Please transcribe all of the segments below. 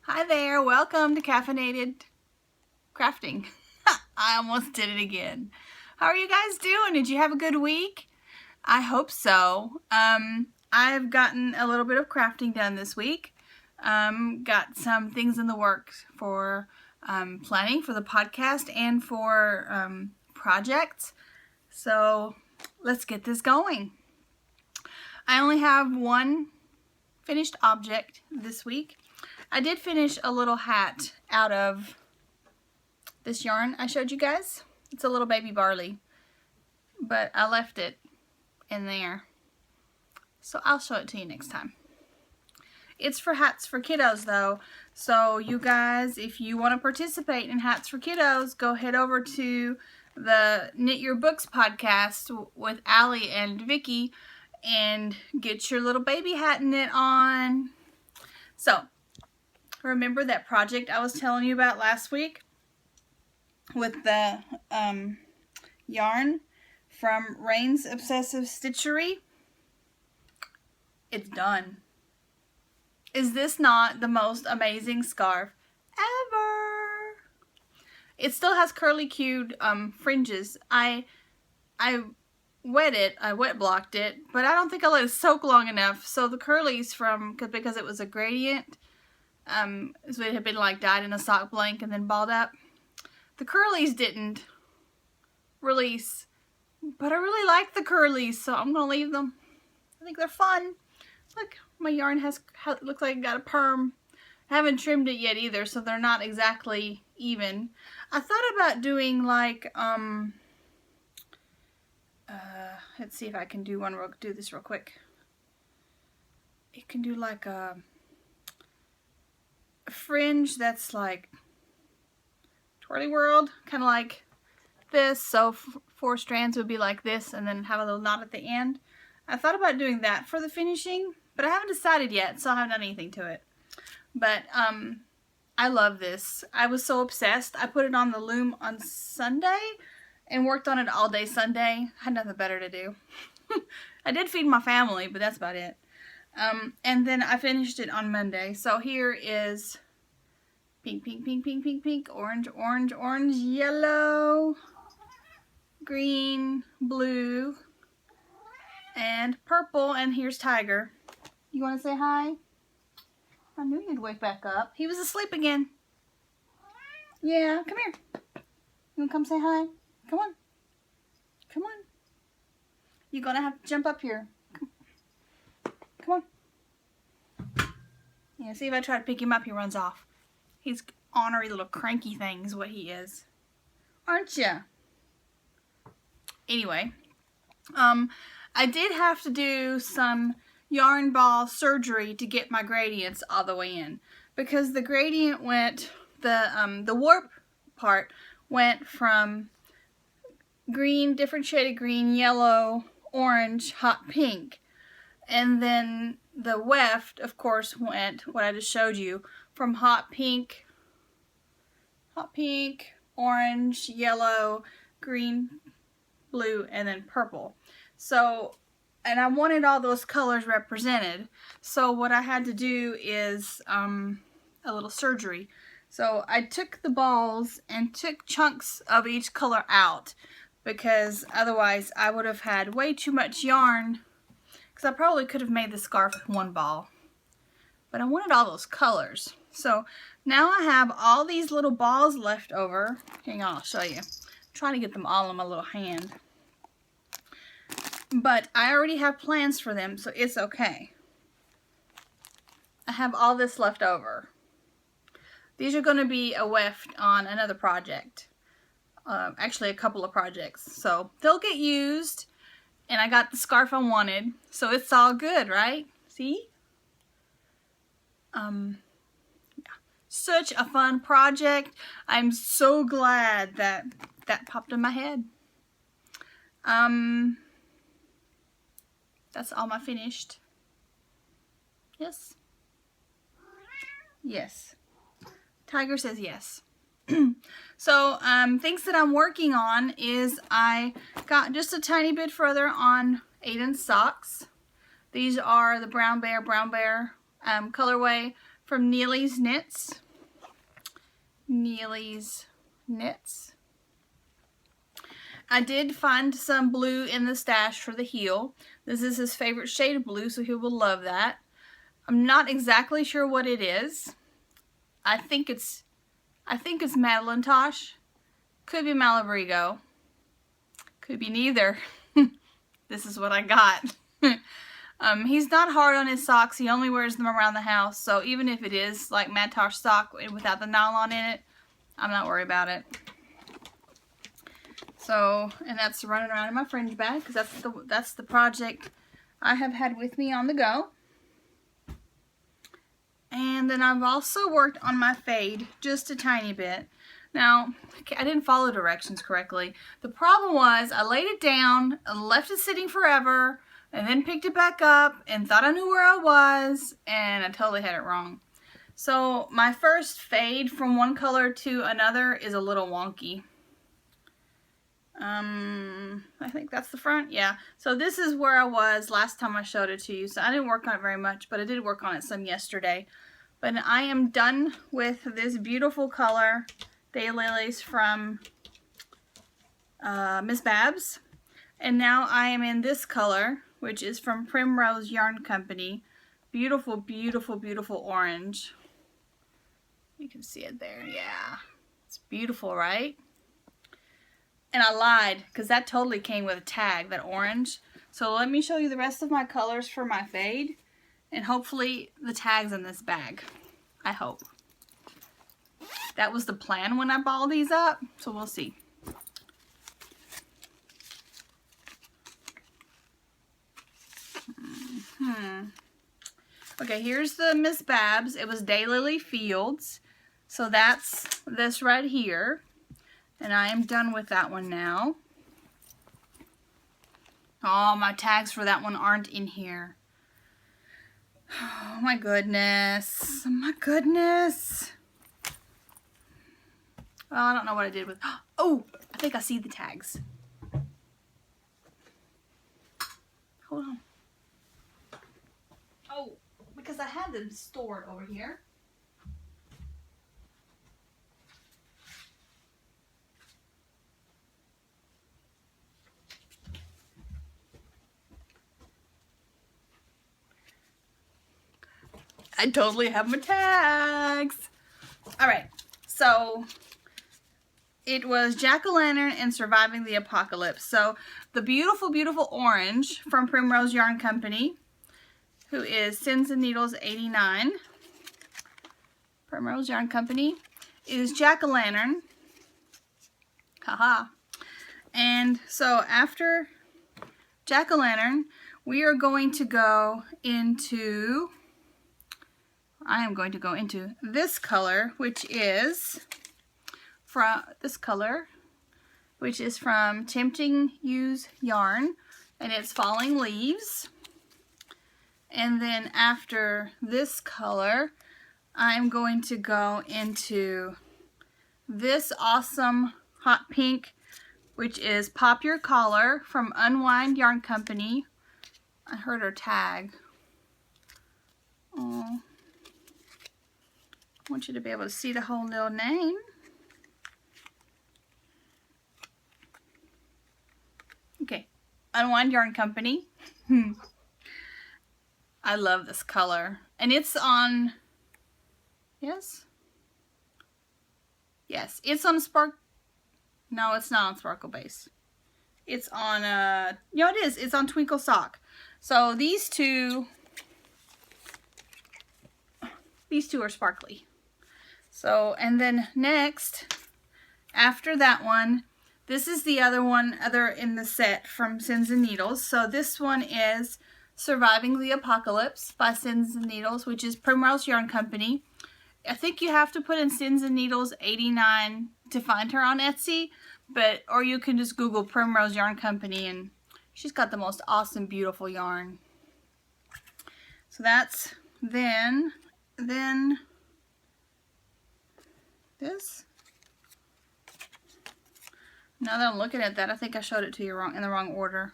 Hi there, welcome to Caffeinated Crafting. I almost did it again. How are you guys doing? Did you have a good week? I hope so. I've gotten a little bit of crafting done this week. Got some things in the works for planning for the podcast and for projects. So let's get this going. I only have one finished object this week. I did finish a little hat out of this yarn I showed you guys. It's a little baby barley, but I left it in there. So I'll show it to you next time. It's for hats for kiddos though. So you guys, if you want to participate in hats for kiddos, go head over to the Knit Your Books podcast with Allie and Vicky and get your little baby hat knit on. So remember that project I was telling you about last week with the yarn from Rain's Obsessive Stitchery? It's done. Is this not the most amazing scarf ever? It still has curly cued fringes. I wet blocked it, but I don't think I let it soak long enough. So the curlies because it was a gradient, so it had been like dyed in a sock blank and then balled up. The curlies didn't release, but I really like the curlies, so I'm gonna leave them. I think they're fun. Look, my yarn looks like it got a perm. I haven't trimmed it yet either, so they're not exactly even. I thought about doing like let's see if I can do this real quick. You can do like a fringe that's like twirly world, kind of like this. So 4 strands would be like this and then have a little knot at the end. I thought about doing that for the finishing, but I haven't decided yet, so I haven't done anything to it. But I love this. I was so obsessed. I put it on the loom on Sunday and worked on it all day Sunday. I had nothing better to do. I did feed my family, but that's about it. And then I finished it on Monday. So here is pink, pink, pink, pink, pink, pink, orange, orange, orange, yellow, green, blue, and purple. And here's Tiger. You want to say hi? I knew you'd wake back up. He was asleep again. Yeah, come here. You want to come say hi? Come on. Come on. You're going to have to jump up here. Come on. Yeah, see if I try to pick him up, he runs off. He's ornery little cranky thing is what he is. Aren't ya? Anyway, I did have to do some yarn ball surgery to get my gradients all the way in, because the gradient went, the warp part went from green, different shade of green, yellow, orange, hot pink, and then the weft, of course, went, what I just showed you, from hot pink, orange, yellow, green, blue, and then purple. So, and I wanted all those colors represented. So what I had to do is a little surgery. So I took the balls and took chunks of each color out, because otherwise I would have had way too much yarn, because I probably could have made the scarf with one ball. But I wanted all those colors. So now I have all these little balls left over. Hang on, I'll show you. I'm trying to get them all in my little hand. But I already have plans for them, so it's okay. I have all this left over. These are going to be a weft on another project. Actually, a couple of projects. So they'll get used. And I got the scarf I wanted. So it's all good, right? See? Yeah. Such a fun project. I'm so glad that that popped in my head. That's all my finished. Yes? Yes. Tiger says yes. So, things that I'm working on is I got just a tiny bit further on Aiden's socks. These are the Brown Bear colorway from Neely's Knits. Neely's Knits. I did find some blue in the stash for the heel. This is his favorite shade of blue, so he will love that. I'm not exactly sure what it is. I think it's Madelinetosh. Could be Malabrigo. Could be neither. This is what I got. He's not hard on his socks. He only wears them around the house. So even if it is like Madelinetosh sock without the nylon in it, I'm not worried about it. So, and that's running around in my fringe bag because that's the project I have had with me on the go. And then I've also worked on my fade just a tiny bit. Now, I didn't follow directions correctly. The problem was I laid it down and left it sitting forever and then picked it back up and thought I knew where I was, and I totally had it wrong. So my first fade from one color to another is a little wonky. I think that's the front. Yeah. So this is where I was last time I showed it to you. So I didn't work on it very much, but I did work on it some yesterday. But I am done with this beautiful color, Daylilies from Miss Babs. And now I am in this color, which is from Primrose Yarn Company. Beautiful, beautiful, beautiful orange. You can see it there. Yeah. It's beautiful, right? And I lied, because that totally came with a tag, that orange. So let me show you the rest of my colors for my fade. And hopefully the tag's in this bag. I hope. That was the plan when I balled these up. So we'll see. Okay, here's the Miss Babs. It was Daylily Fields. So that's this right here. And I am done with that one now. Oh, my tags for that one aren't in here. Oh my goodness. Oh my goodness. Well, I don't know what I did with... Oh, I think I see the tags. Hold on. Oh, because I had them stored over here. I totally have my tags. Alright, so it was Jack-o'-lantern and Surviving the Apocalypse. So the beautiful, beautiful orange from Primrose Yarn Company, who is Sins and Needles 89. Primrose Yarn Company is Jack-o'-lantern. Haha. And so after Jack-o'-lantern, we are going to go into... I am going to go into this color, which is from Tempting Use Yarn, and it's Falling Leaves. And then after this color, I'm going to go into this awesome hot pink, which is Pop Your Collar from Unwind Yarn Company. I heard her tag. Oh. I want you to be able to see the whole little name. Okay, Unwind Yarn Company. I love this color. And it's on, yes? Yes, it's on no, it's not on Sparkle Base. It's on, it is. It's on Twinkle Sock. So these two are sparkly. So, and then next, after that one, this is the other in the set from Sins and Needles. So this one is Surviving the Apocalypse by Sins and Needles, which is Primrose Yarn Company. I think you have to put in Sins and Needles 89 to find her on Etsy, or you can just Google Primrose Yarn Company, and she's got the most awesome, beautiful yarn. So that's then this. Now that I'm looking at that, I think I showed it to you in the wrong order.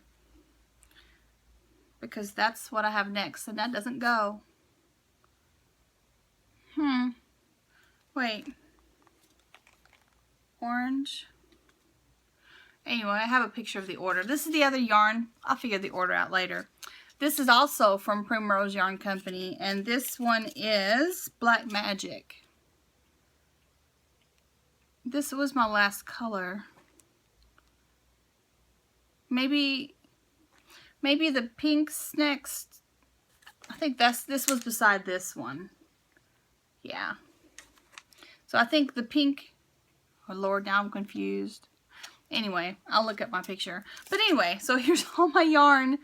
Because that's what I have next, and that doesn't go. Wait. Orange. Anyway, I have a picture of the order. This is the other yarn. I'll figure the order out later. This is also from Primrose Yarn Company, and this one is Black Magic. This was my last color. Maybe the pink's next. I think this was beside this one. Yeah. So I think the pink, oh Lord, now I'm confused. Anyway, I'll look at my picture. But anyway, so here's all my yarn.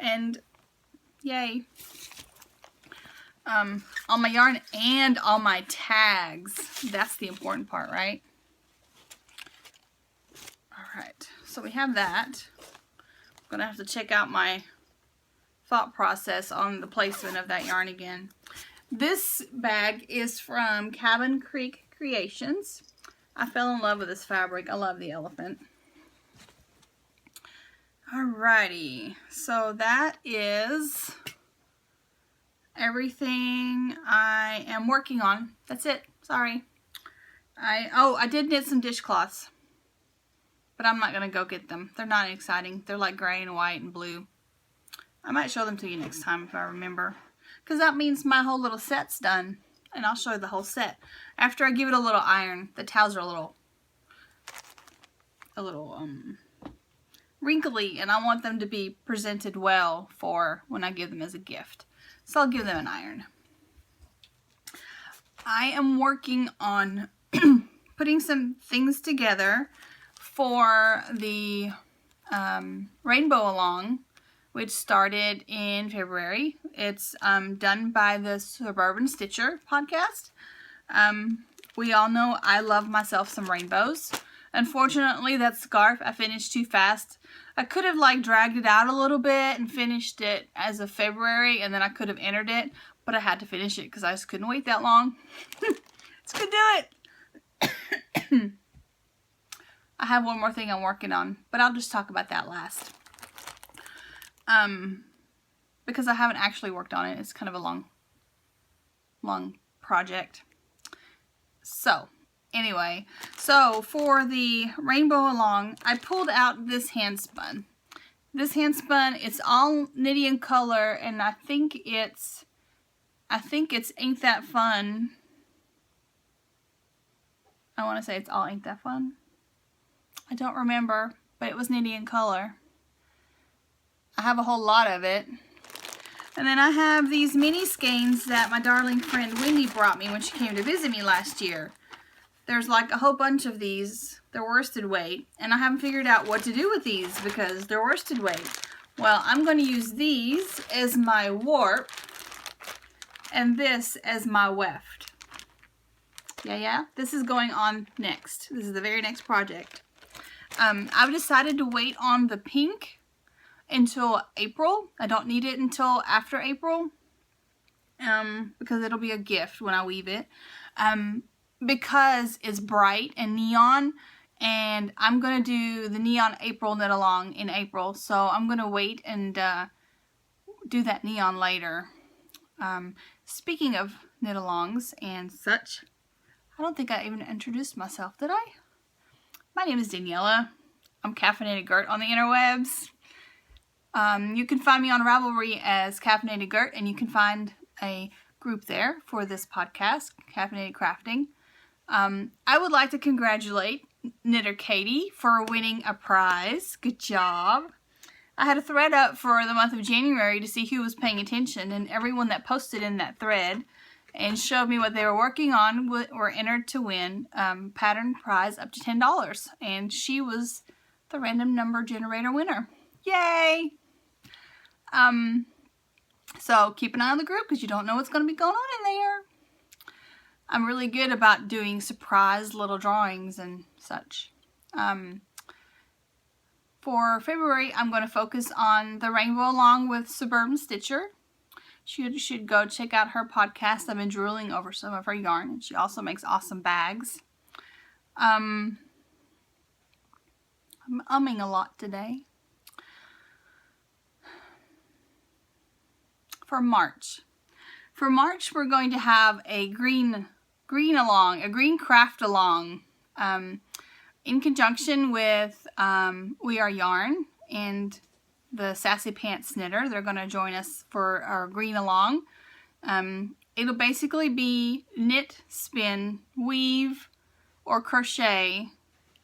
And yay. All my yarn and all my tags. That's the important part, right? Alright, so we have that. I'm going to have to check out my thought process on the placement of that yarn again. This bag is from Cabin Creek Creations. I fell in love with this fabric. I love the elephant. Alrighty, so that is everything I am working on. That's it. Sorry. I did knit some dishcloths, but I'm not gonna go get them. They're not exciting. They're like gray and white and blue. I might show them to you next time if I remember, because that means my whole little set's done, and I'll show you the whole set after I give it a little iron. The towels are a little wrinkly, and I want them to be presented well for when I give them as a gift. So I'll give them an iron. I am working on putting some things together for the Rainbow Along, which started in February. It's done by the Suburban Stitcher podcast. We all know I love myself some rainbows. Unfortunately, that scarf I finished too fast. I could have like dragged it out a little bit and finished it as of February, and then I could have entered it, but I had to finish it because I just couldn't wait that long. It's gonna do it. I have one more thing I'm working on, but I'll just talk about that last. Because I haven't actually worked on it. It's kind of a long project. So anyway, so for the Rainbow Along, I pulled out this hand spun. This hand spun, it's all Knitty & Color, and I think it's Ain't That Fun. I want to say it's all Ain't That Fun. I don't remember, but it was Knitty & Color. I have a whole lot of it. And then I have these mini skeins that my darling friend Wendy brought me when she came to visit me last year. There's like a whole bunch of these. They're worsted weight, and I haven't figured out what to do with these because they're worsted weight. Well, I'm going to use these as my warp and this as my weft. Yeah. This is going on next. This is the very next project. I've decided to wait on the pink until April. I don't need it until after April because it'll be a gift when I weave it. Because it's bright and neon, and I'm going to do the neon April knit along in April, so I'm going to wait and do that neon later. Speaking of knit alongs and such, I don't think I even introduced myself, did I? My name is Daniela. I'm Caffeinated Gert on the interwebs. You can find me on Ravelry as Caffeinated Gert, and you can find a group there for this podcast, Caffeinated Crafting. I would like to congratulate Knitter Katie for winning a prize. Good job. I had a thread up for the month of January to see who was paying attention, and everyone that posted in that thread and showed me what they were working on were entered to win pattern prize up to $10, and she was the random number generator winner. Yay! So keep an eye on the group because you don't know what's going to be going on in there. I'm really good about doing surprise little drawings and such. For February, I'm going to focus on the Rainbow Along with Suburban Stitcher. You should go check out her podcast. I've been drooling over some of her yarn, and she also makes awesome bags. I'm umming a lot today. For March, we're going to have a green green along, a green craft along, in conjunction with We Are Yarn and the Sassy Pants Knitter. They're going to join us for our green along. It'll basically be knit, spin, weave, or crochet.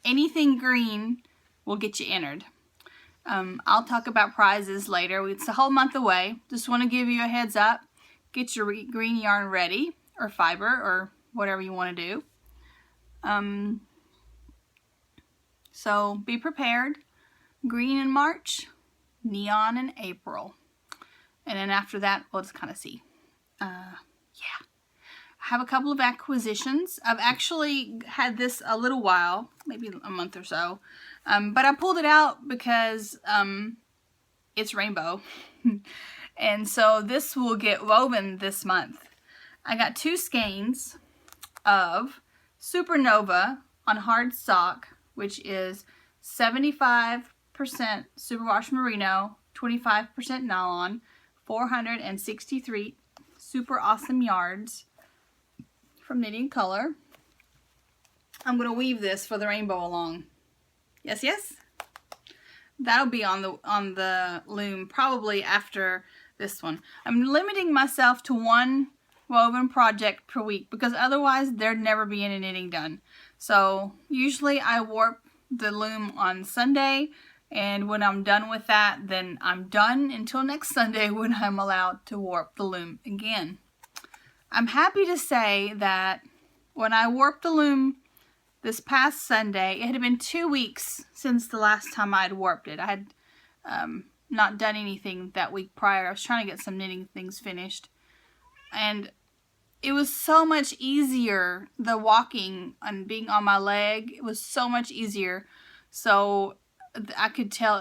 Anything green will get you entered. I'll talk about prizes later. It's a whole month away. Just want to give you a heads up. Get your green yarn ready, or fiber, or whatever you want to do. So be prepared. Green in March, neon in April. And then after that, we'll just kind of see. Yeah. I have a couple of acquisitions. I've actually had this a little while, maybe a month or so. But I pulled it out because it's rainbow. And so this will get woven this month. I got 2 skeins of Supernova on hard sock, which is 75% superwash merino, 25% nylon, 463 super awesome yards from Knitting Color. I'm going to weave this for the rainbow along. Yes, yes? That'll be on the loom probably after this one. I'm limiting myself to 1 woven project per week because otherwise there'd never be any knitting done. So usually I warp the loom on Sunday, and when I'm done with that, then I'm done until next Sunday when I'm allowed to warp the loom again. I'm happy to say that when I warped the loom this past Sunday, it had been 2 weeks since the last time I'd warped it. I had not done anything that week prior. I was trying to get some knitting things finished. And it was so much easier, the walking and being on my leg, it was so much easier. So I could tell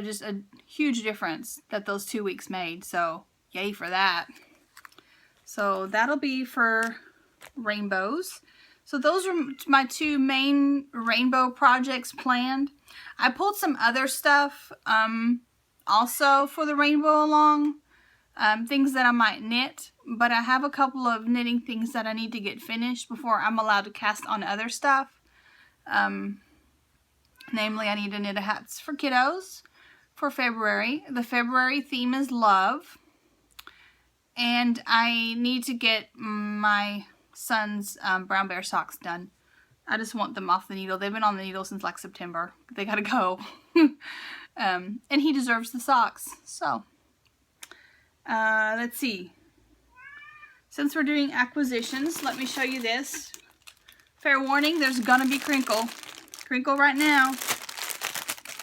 just a huge difference that those 2 weeks made. So yay for that. So that'll be for rainbows. So those are my 2 main rainbow projects planned. I pulled some other stuff also for the rainbow along, things that I might knit, but I have a couple of knitting things that I need to get finished before I'm allowed to cast on other stuff. Namely, I need to knit a hats for kiddos for February. The February theme is love. And I need to get my son's brown bear socks done. I just want them off the needle. They've been on the needle since like September. They gotta go. And he deserves the socks. So, let's see. Since we're doing acquisitions, let me show you this. Fair warning, there's gonna be crinkle. Crinkle right now.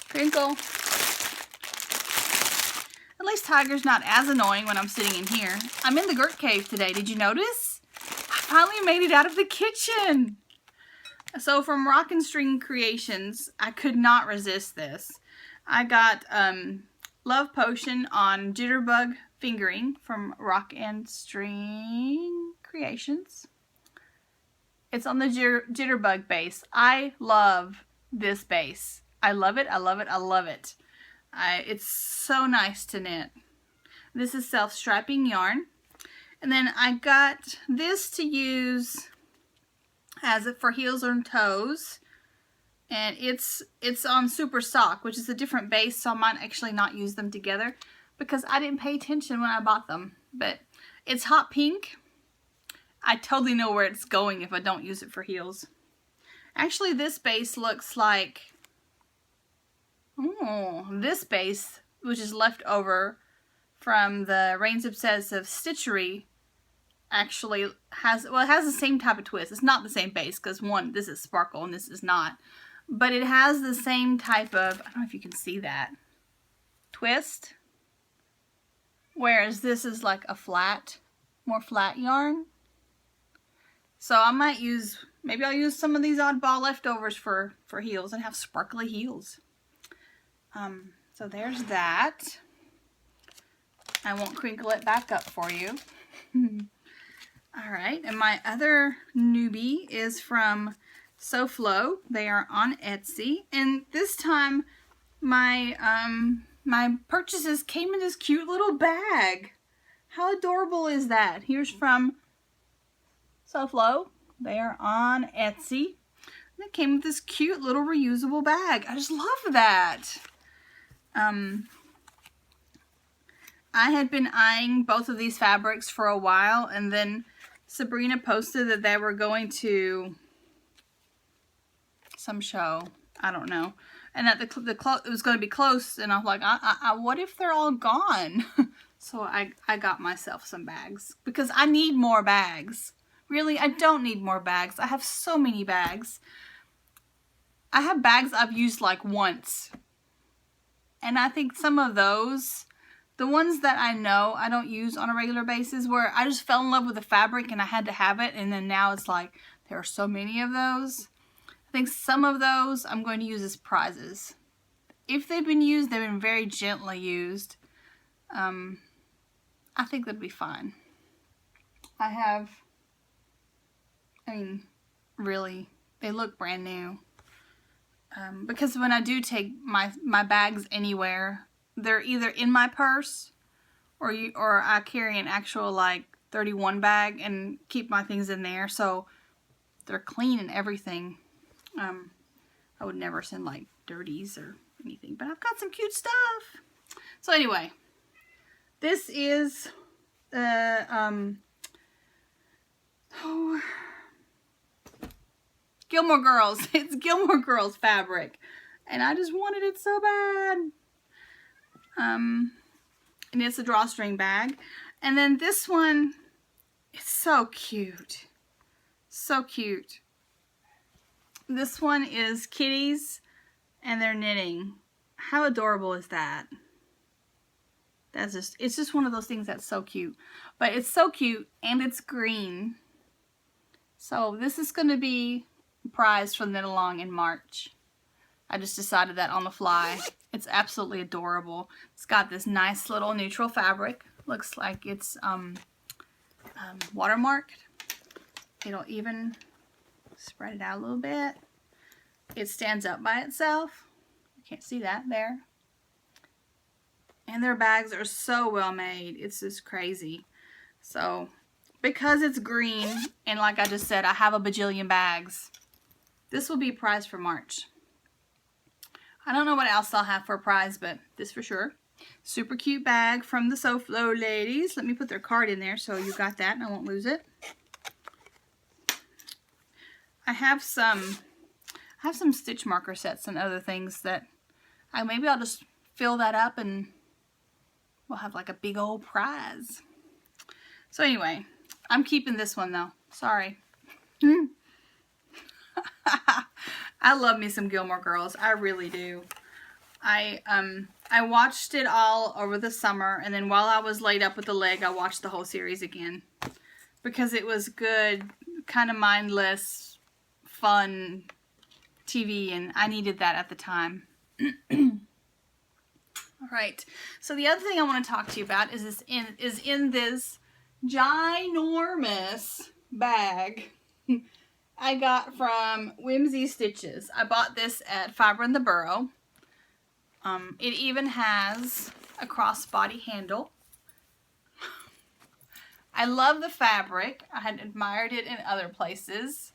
Crinkle. At least Tiger's not as annoying when I'm sitting in here. I'm in the Gert Cave today. Did you notice? I finally made it out of the kitchen. So from Rock and String Creations, I could not resist this. I got Love Potion on Jitterbug Fingering from Rock and String Creations. It's on the Jitterbug base. I love this base. I love it, I love it, I love it. It's so nice to knit. This is self-striping yarn. And then I got this to use as it for heels and toes. And it's on Super Sock, which is a different base, so I might actually not use them together because I didn't pay attention when I bought them. But it's hot pink. I totally know where it's going if I don't use it for heels. Actually, this base looks like... Oh, this base, which is left over from the Rain's Obsessive Stitchery, actually has, well, it has the same type of twist. It's not the same base because one, this is sparkle and this is not. But it has the same type of, I don't know if you can see that, twist. Whereas this is like a flat, more flat yarn. So I might use, maybe I'll use some of these oddball leftovers for heels and have sparkly heels. So there's that. I won't crinkle it back up for you. Alright, and my other newbie is from SoFlo. They are on Etsy. And this time, my my purchases came in this cute little bag. How adorable is that? Here's from SoFlo. They are on Etsy. And it came with this cute little reusable bag. I just love that. I had been eyeing both of these fabrics for a while, and then Sabrina posted that they were going to some show. I don't know. And that it was going to be close, and I was like, what if they're all gone? So I got myself some bags because I need more bags. Really, I don't need more bags. I have so many bags. I have bags I've used like once. And I think some of those, the ones that I know I don't use on a regular basis, where I just fell in love with the fabric and I had to have it, and then now it's like there are so many of those. I think some of those I'm going to use as prizes. If they've been used, they've been very gently used. I think that'd be fine. Really, they look brand new. Because when I do take my bags anywhere, they're either in my purse or I carry an actual like 31 bag and keep my things in there, so they're clean and everything. I would never send like dirties or anything, but I've got some cute stuff. So anyway, this is Gilmore Girls. It's Gilmore Girls fabric, and I just wanted it so bad. And it's a drawstring bag. And then this one, it's so cute. So cute. This one is kitties, and they're knitting. How adorable is that? It's just one of those things that's so cute. But it's so cute, and it's green. So this is going to be prized for Knit Along in March. I just decided that on the fly. It's absolutely adorable. It's got this nice little neutral fabric. Looks like it's watermarked. It'll even spread it out a little bit. It stands up by itself. You can't see that there. And their bags are so well made. It's just crazy. So, because it's green, and like I just said, I have a bajillion bags, this will be a prize for March. I don't know what else I'll have for a prize, but this for sure. Super cute bag from the SoFlo ladies. Let me put their card in there so you got that and I won't lose it. I have some stitch marker sets and other things that maybe I'll just fill that up and we'll have like a big old prize. So anyway, I'm keeping this one though. Sorry. I love me some Gilmore Girls. I really do. I watched it all over the summer, and then while I was laid up with the leg, I watched the whole series again. Because it was good, kind of mindless, fun TV, and I needed that at the time. Alright, so the other thing I want to talk to you about is in this ginormous bag I got from Whimsy Stitches. I bought this at Fiber in the Burrow. It even has a crossbody handle. I love the fabric. I had admired it in other places.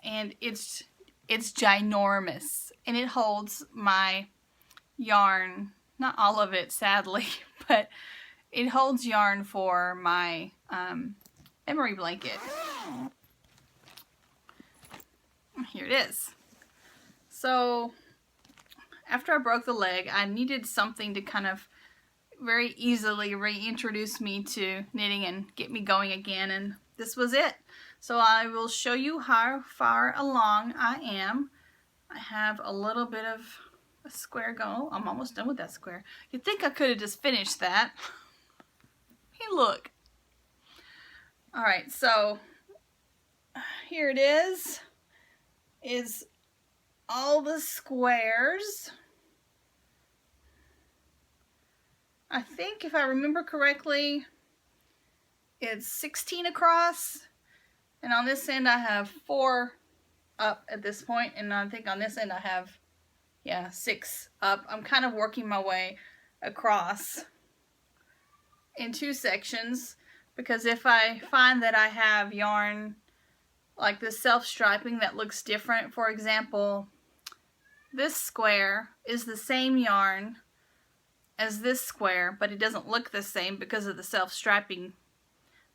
And it's ginormous. And it holds my yarn. Not all of it, sadly. But it holds yarn for my emery blanket. Here it is. So, after I broke the leg, I needed something to kind of very easily reintroduce me to knitting and get me going again, and this was it. So I will show you how far along I am. I have a little bit of a square going. Oh, I'm almost done with that square. You'd think I could have just finished that. Hey, look. Alright, so here it is all the squares. I think if I remember correctly, it's 16 across, and on this end I have 4 up at this point, and I think on this end I have, yeah, 6 up. I'm kind of working my way across in 2 sections, because if I find that I have yarn like the self-striping that looks different. For example, this square is the same yarn as this square, but it doesn't look the same because of the self-striping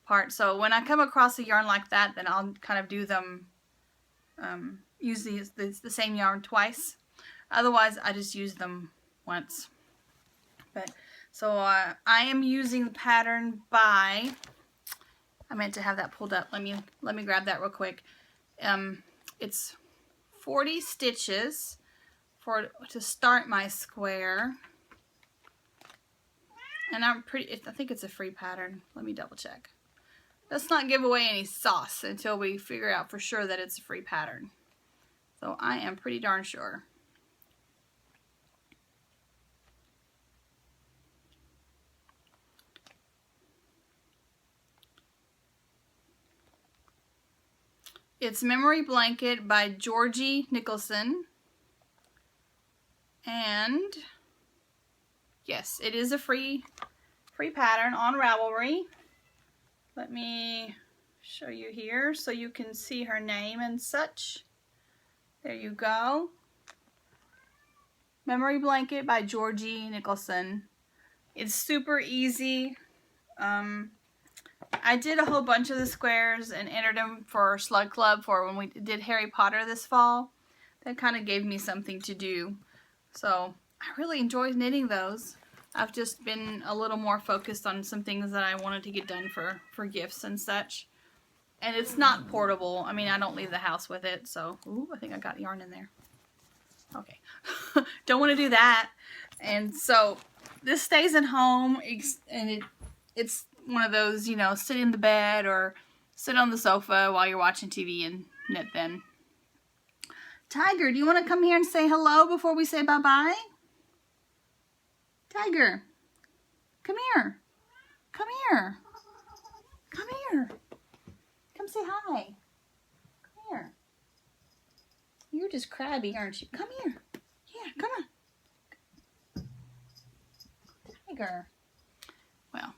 part. So when I come across a yarn like that, then I'll kind of do them, use the same yarn twice. Otherwise, I just use them once. But so I am using the pattern by, I meant to have that pulled up. Let me grab that real quick. It's 40 stitches to start my square. And I think it's a free pattern. Let me double check. Let's not give away any sauce until we figure out for sure that it's a free pattern. So I am pretty darn sure. It's Memory Blanket by Georgie Nicholson. And yes, it is a free pattern on Ravelry. Let me show you here so you can see her name and such. There you go. Memory Blanket by Georgie Nicholson. It's super easy. I did a whole bunch of the squares and entered them for Slug Club for when we did Harry Potter this fall. That kind of gave me something to do. So I really enjoyed knitting those. I've just been a little more focused on some things that I wanted to get done for gifts and such. And it's not portable. I mean, I don't leave the house with it, so... Ooh, I think I got yarn in there. Okay. Don't want to do that. And so, this stays at home, and it's one of those, you know, sit in the bed or sit on the sofa while you're watching TV and knit then. Tiger, do you want to come here and say hello before we say bye-bye? Tiger, come here. Come here. Come here. Come say hi. Come here. You're just crabby, aren't you? Come here. Yeah, come on. Tiger. Well,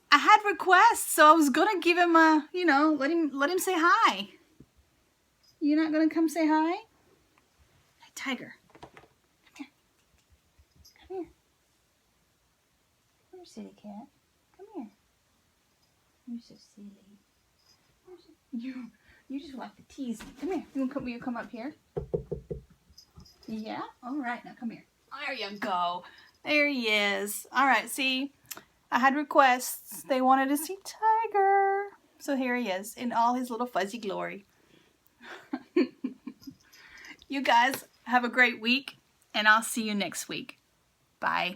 I had requests, so I was gonna give him a, you know, let him say hi. You're not gonna come say hi? Hey, Tiger. Silly cat. Come here. You're so silly. You just like to tease me. Come here. Will you come up here? Yeah? Alright, now come here. There you go. There he is. Alright, see? I had requests. They wanted to see Tiger. So here he is in all his little fuzzy glory. You guys have a great week, and I'll see you next week. Bye.